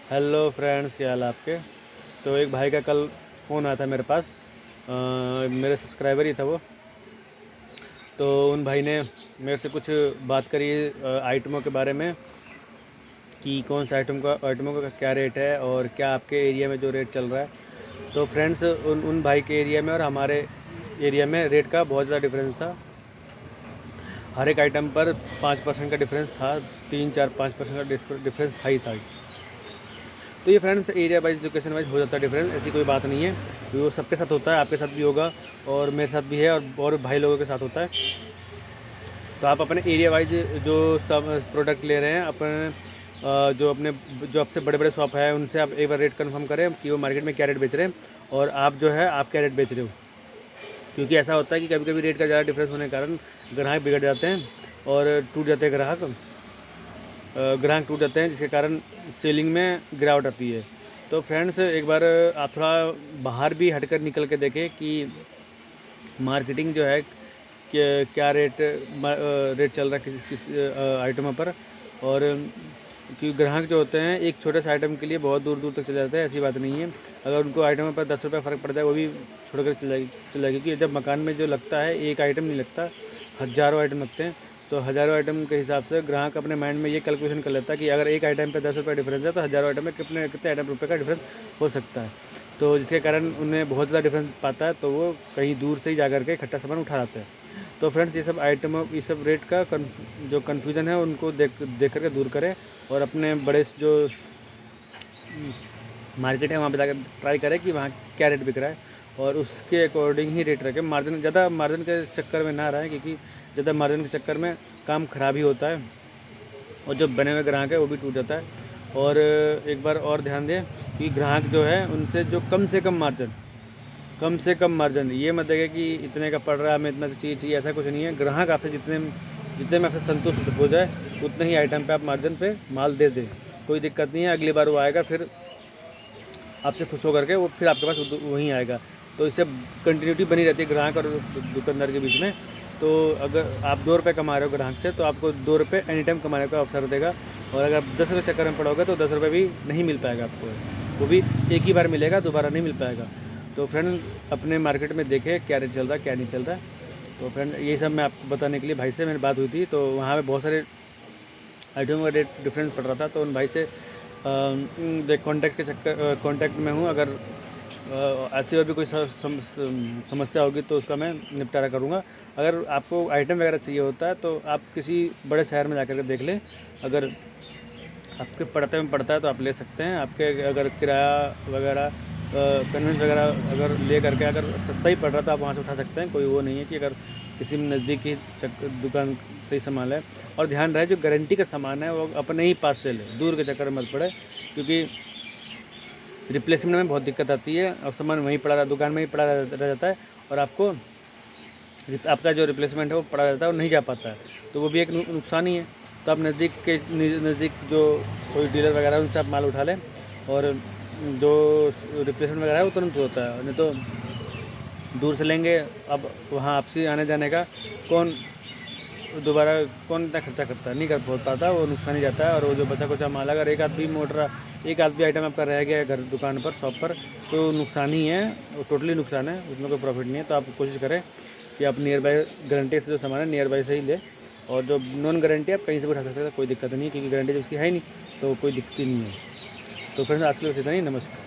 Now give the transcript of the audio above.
Hello friends, क्या हाल है आपके। तो एक भाई का कल फ़ोन आया था मेरे पास। मेरे सब्सक्राइबर ही था वो। तो उन भाई ने मेरे से कुछ बात करी आइटमों के बारे में कि कौन सा आइटमों का क्या रेट है और क्या आपके एरिया में जो रेट चल रहा है। तो फ्रेंड्स, उन उन भाई के एरिया में और हमारे एरिया में रेट का बहुत ज़्यादा डिफरेंस था। हर एक आइटम पर 5% का डिफरेंस था। 3 4 5% का डिफरेंस था ही था। तो ये friends area wise, location wise हो जाता है डिफरेंस, ऐसी कोई बात नहीं है। वो सबके साथ होता है, आपके साथ भी होगा और मेरे साथ भी है और भाई लोगों के साथ होता है। तो आप अपने एरिया वाइज जो सब प्रोडक्ट ले रहे हैं, अपने जो आपसे बड़े बड़े शॉप है उनसे आप एक बार रेट कंफर्म करें कि वो मार्केट में क्या रेट बेच रहे हैं और आप जो है आप क्या रेट बेच रहे हो। क्योंकि ऐसा होता है कि कभी कभी रेट का ज़्यादा डिफरेंस होने के कारण ग्राहक बिगड़ जाते हैं और टूट जाते हैं ग्राहक टूट जाते हैं, जिसके कारण सेलिंग में गिरावट आती है। तो फ्रेंड्स, एक बार आप थोड़ा बाहर भी हटकर निकल के देखें कि मार्केटिंग जो है क्या रेट चल रहा है किस किस आइटमों पर। और कि ग्राहक जो होते हैं एक छोटे से आइटम के लिए बहुत दूर दूर तक चले जाते हैं, ऐसी बात नहीं है। अगर उनको आइटमों पर 10 रुपये फ़र्क पड़ जाए वो भी छोड़ कर चल जाएगी, क्योंकि जब मकान में जो लगता है एक आइटम नहीं लगता, हज़ारों आइटम लगते हैं। तो हज़ारों आइटम के हिसाब से ग्राहक अपने माइंड में ये कैलकुलेशन कर लेता है कि अगर एक आइटम पे 10 रुपये डिफरेंस है तो हज़ारों आइटम में कितने कितने आइटम रुपये का डिफरेंस हो सकता है। तो जिसके कारण उन्हें बहुत ज़्यादा डिफरेंस पाता है, तो वो कहीं दूर से ही जा करके इकट्ठा सामान उठा लाते हैं। तो फ्रेंड्स, ये सब रेट का जो कन्फ्यूज़न है उनको देख करके दूर करें और अपने बड़े जो मार्केट है वहाँ पे जाकर ट्राई करें कि वहाँ क्या रेट बिक रहा है और उसके अकॉर्डिंग ही रेट रखें। ज़्यादा मार्जिन के चक्कर में ना रहें, क्योंकि ज़्यादा मार्जिन के चक्कर में काम ख़राब ही होता है और जो बने हुए ग्राहक है वो भी टूट जाता है। और एक बार और ध्यान दें कि ग्राहक जो है उनसे जो कम से कम मार्जिन ये मत देखें कि इतने का पड़ रहा है हमें इतना चाहिए, ऐसा कुछ नहीं है। ग्राहक आपसे जितने जितने में आपसे संतुष्ट हो जाए उतने ही आइटम पे आप मार्जिन पे माल दे दें, कोई दिक्कत नहीं है। अगली बार वो आएगा फिर आपसे खुश होकर के वो फिर आपके पास वहीं आएगा। तो इससे कंटिन्यूटी बनी रहती है ग्राहक और दुकानदार के बीच में। तो अगर आप 2 रुपये कमा रहे हो ग्राहक से, तो आपको 2 रुपये एनी टाइम कमाने का अवसर देगा। और अगर आप 10 रुपये चक्कर में पड़ोगे तो 10 रुपये भी नहीं मिल पाएगा आपको, वो भी एक ही बार मिलेगा, दोबारा नहीं मिल पाएगा। तो फ्रेंड, अपने मार्केट में देखें क्या रेट चल रहा है क्या नहीं चल रहा है। तो फ्रेंड, ये सब मैं आपको बताने के लिए भाई से मेरी बात हुई थी, तो वहाँ पे बहुत सारे आइटम का रेट डिफरेंस पड़ रहा था। तो उन भाई से कॉन्टैक्ट में हूँ। अगर ऐसी और भी कोई समस्या होगी तो उसका मैं निपटारा करूँगा। अगर आपको आइटम वगैरह चाहिए होता है तो आप किसी बड़े शहर में जाकर के देख लें। अगर आपके पड़ते में पड़ता है तो आप ले सकते हैं। आपके अगर किराया वगैरह कन्वेंस वगैरह अगर ले करके अगर सस्ता ही पड़ रहा है तो आप वहाँ से उठा सकते हैं। कोई वो नहीं है कि अगर किसी में नज़दीक की दुकान से ही सामान है। और ध्यान रहे जो गारंटी का सामान है वो अपने ही पास से ले, दूर के चक्कर में मत पड़े, क्योंकि रिप्लेसमेंट में बहुत दिक्कत आती है और सामान वहीं पड़ा दुकान में ही पड़ा रह जाता है और आपका जो रिप्लेसमेंट है वो पड़ा रहता है और नहीं जा पाता है, तो वो भी एक नुकसान ही है। तो आप नज़दीक जो कोई डीलर वगैरह है उनसे आप माल उठा लें और जो रिप्लेसमेंट वगैरह है वो तुरंत होता है। नहीं तो दूर से लेंगे, अब वहाँ आपसी आने जाने का दोबारा कौन इतना खर्चा करता है, नहीं कर पाता, वो नुकसान ही जाता है। और वो जो बचा कुचा माल अगर एक आध भी आइटम आपका रह गया घर दुकान पर शॉप पर तो नुकसान ही है, वो टोटली नुकसान है, उसमें कोई प्रॉफिट नहीं है। तो आप कोशिश करें कि आप नियर बाई गारंटी से जो सामान है नियर बाई से ही ले, और जो नॉन गारंटी आप कहीं से भी उठा सकते हैं, कोई दिक्कत नहीं है, क्योंकि गारंटी जो उसकी है ही नहीं तो कोई दिक्कत ही नहीं है। तो फ्रेंड्स, आज के लिए बस इतना ही। नमस्कार।